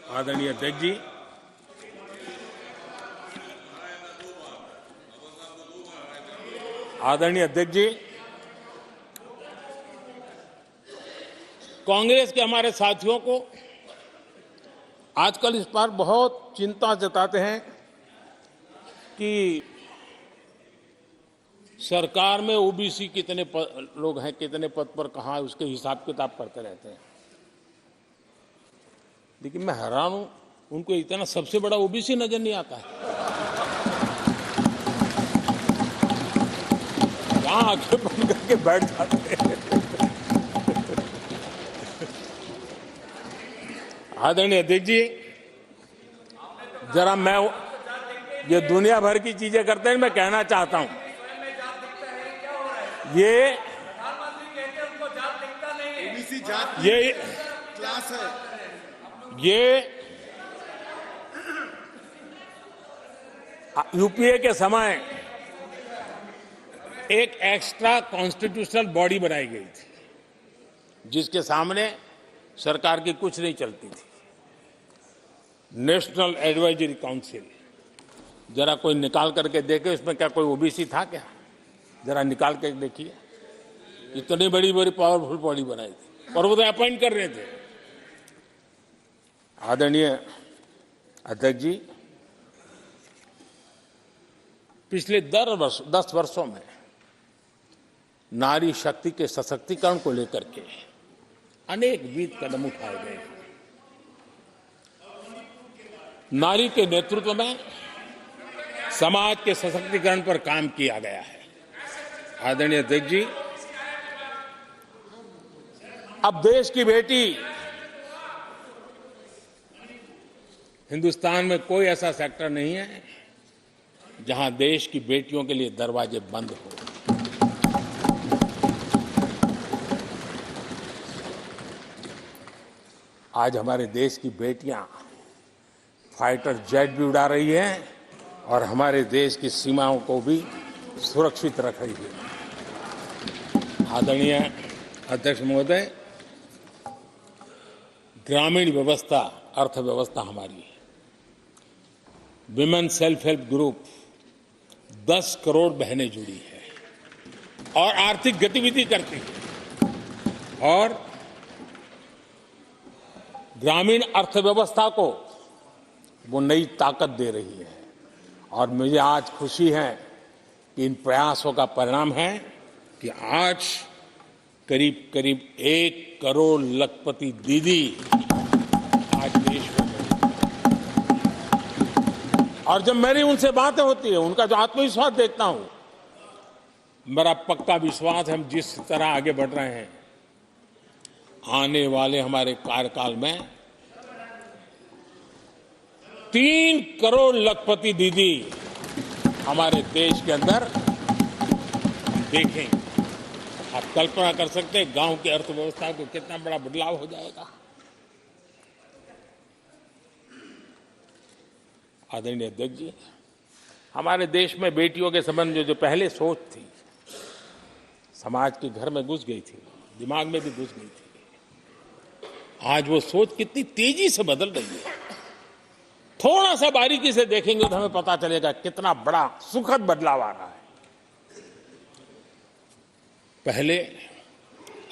आदरणीय अध्यक्ष जी, कांग्रेस के हमारे साथियों को आजकल इस पर बहुत चिंता जताते हैं कि सरकार में ओबीसी कितने लोग हैं, कितने पद पर कहां, उसके हिसाब किताब करते रहते हैं। लेकिन मैं हैरान हूं, उनको इतना सबसे बड़ा ओबीसी नजर नहीं आता है। यहां आंखें बंद करके बैठ जाते हैं। आदरणीय अध्यक्ष जी, जरा मैं ये दुनिया भर की चीजें करते हैं, मैं कहना चाहता हूं, ये क्लास है, ये यूपीए के समय एक एक्स्ट्रा कॉन्स्टिट्यूशनल बॉडी बनाई गई थी, जिसके सामने सरकार की कुछ नहीं चलती थी। नेशनल एडवाइजरी काउंसिल, जरा कोई निकाल करके देखे उसमें क्या कोई ओबीसी था क्या? जरा निकाल के देखिए। इतनी बड़ी बड़ी पावरफुल बॉडी बनाई थी और वो तो अपॉइंट कर रहे थे। आदरणीय अध्यक्ष जी, पिछले 10 वर्षों में नारी शक्ति के सशक्तिकरण को लेकर के अनेक विध कदम उठाए गए। नारी के नेतृत्व में समाज के सशक्तिकरण पर काम किया गया है। आदरणीय अध्यक्ष जी, अब देश की बेटी, हिंदुस्तान में कोई ऐसा सेक्टर नहीं है जहां देश की बेटियों के लिए दरवाजे बंद हो। आज हमारे देश की बेटियां फाइटर जेट भी उड़ा रही हैं और हमारे देश की सीमाओं को भी सुरक्षित रख रही है। आदरणीय अध्यक्ष महोदय, ग्रामीण व्यवस्था, अर्थव्यवस्था हमारी, women self help group 10 crore बहनें जुड़ी है और आर्थिक गतिविधि करती है और ग्रामीण अर्थव्यवस्था को वो नई ताकत दे रही है। और मुझे आज खुशी है कि इन प्रयासों का परिणाम है कि आज करीब करीब 1 करोड़ लखपति दीदी आज देश में है। और जब मेरी उनसे बातें होती है, उनका जो आत्मविश्वास देखता हूं, मेरा पक्का विश्वास है हम जिस तरह आगे बढ़ रहे हैं, आने वाले हमारे कार्यकाल में 3 करोड़ लखपति दीदी हमारे देश के अंदर देखेंगे। आप कल्पना कर सकते हैं गांव की अर्थव्यवस्था को कितना बड़ा बदलाव हो जाएगा। आदरणीय अध्यक्ष जी, हमारे देश में बेटियों के संबंध में जो पहले सोच थी, समाज के घर में घुस गई थी, दिमाग में भी घुस गई थी, आज वो सोच कितनी तेजी से बदल रही है। थोड़ा सा बारीकी से देखेंगे तो हमें पता चलेगा कितना बड़ा सुखद बदलाव आ रहा है। पहले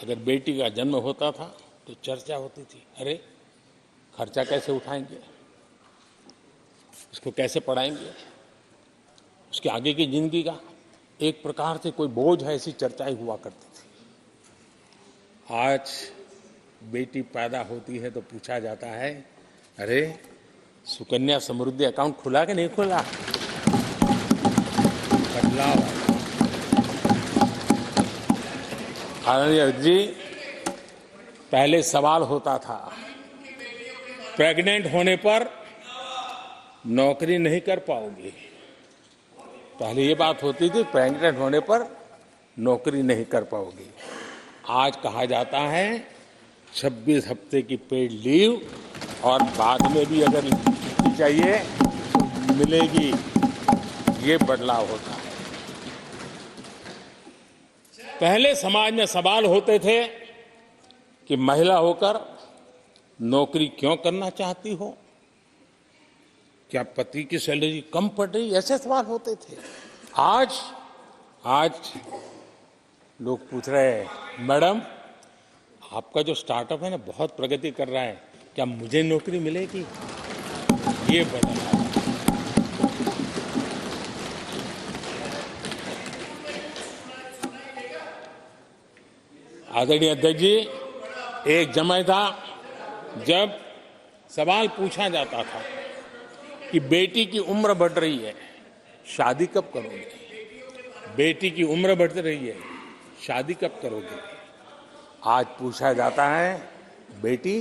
अगर बेटी का जन्म होता था तो चर्चा होती थी, अरे खर्चा कैसे उठाएंगे, उसको कैसे पढ़ाएंगे, उसके आगे की जिंदगी का एक प्रकार से कोई बोझ है, ऐसी चर्चाएं हुआ करती थी। आज बेटी पैदा होती है तो पूछा जाता है, अरे सुकन्या समृद्धि अकाउंट खुला कि नहीं खुला? बदलाव। आदरणीय जी, पहले सवाल होता था प्रेग्नेंट होने पर नौकरी नहीं कर पाओगे। पहले ये बात होती थी प्रेग्नेंट होने पर नौकरी नहीं कर पाओगे। आज कहा जाता है 26 हफ्ते की पेड लीव और बाद में भी अगर छुट्टी चाहिए तो मिलेगी। ये बदलाव होता है। पहले समाज में सवाल होते थे कि महिला होकर नौकरी क्यों करना चाहती हो, क्या पति की सैलरी कम पड़ रही, ऐसे सवाल होते थे। आज लोग पूछ रहे हैं, मैडम आपका जो स्टार्टअप है ना बहुत प्रगति कर रहा है, क्या मुझे नौकरी मिलेगी? ये बदलाव। आदरणीय अध्यक्ष जी, एक समय था जब सवाल पूछा जाता था कि बेटी की उम्र बढ़ रही है, शादी कब करोगे? बेटी की उम्र बढ़ रही है, शादी कब करोगे? आज पूछा जाता है, बेटी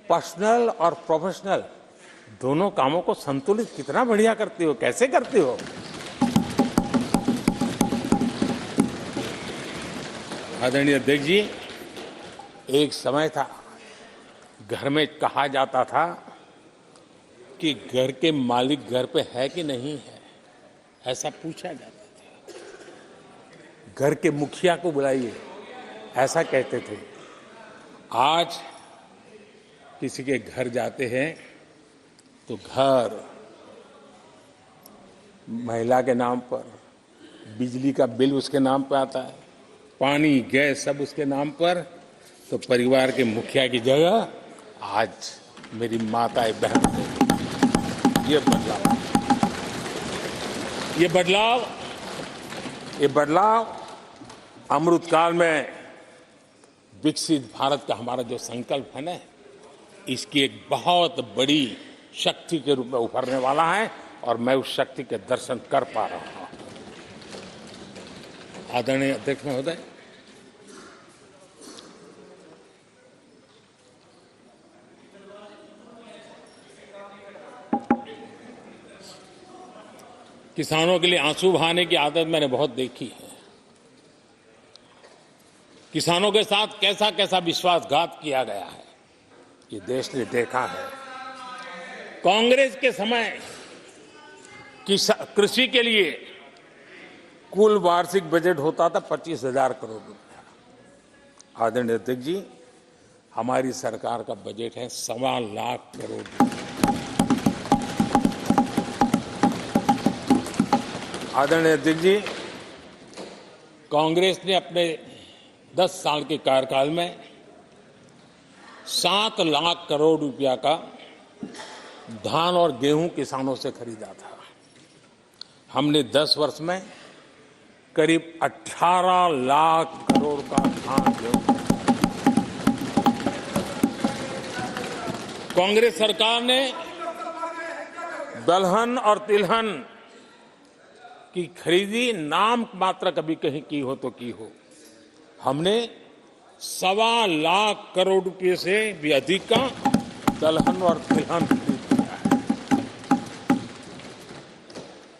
पर्सनल और प्रोफेशनल दोनों कामों को संतुलित कितना बढ़िया करती हो, कैसे करती हो? आदरणीय अध्यक्ष जी, एक समय था घर में कहा जाता था कि घर के मालिक घर पे है कि नहीं है, ऐसा पूछा जाता था। घर के मुखिया को बुलाइए, ऐसा कहते थे। आज किसी के घर जाते हैं तो घर महिला के नाम पर, बिजली का बिल उसके नाम पर आता है, पानी गैस सब उसके नाम पर, तो परिवार के मुखिया की जगह आज मेरी माताएं बहन। ये बदलाव अमृतकाल में विकसित भारत का हमारा जो संकल्प है ना, इसकी एक बहुत बड़ी शक्ति के रूप में उभरने वाला है और मैं उस शक्ति के दर्शन कर पा रहा हूं। आदरणीय अध्यक्ष महोदय, किसानों के लिए आंसू बहाने की आदत मैंने बहुत देखी है। किसानों के साथ कैसा कैसा विश्वासघात किया गया है, ये देश ने देखा है। कांग्रेस के समय कृषि के लिए कुल वार्षिक बजट होता था 25,000 करोड़ रुपया। आदरणीय अध्यक्ष जी, हमारी सरकार का बजट है 1.25 लाख करोड़ रुपया। आदरणीय अध्यक्ष जी, कांग्रेस ने अपने 10 साल के कार्यकाल में 7 लाख करोड़ रुपया का धान और गेहूं किसानों से खरीदा था। हमने 10 वर्ष में करीब 18 लाख करोड़ का धान गेहूं। कांग्रेस सरकार ने दलहन और तिलहन की खरीदी नाम मात्र कभी कहीं की हो तो की हो। हमने 1.25 लाख करोड़ रुपए से भी अधिक का दलहन और तिलहन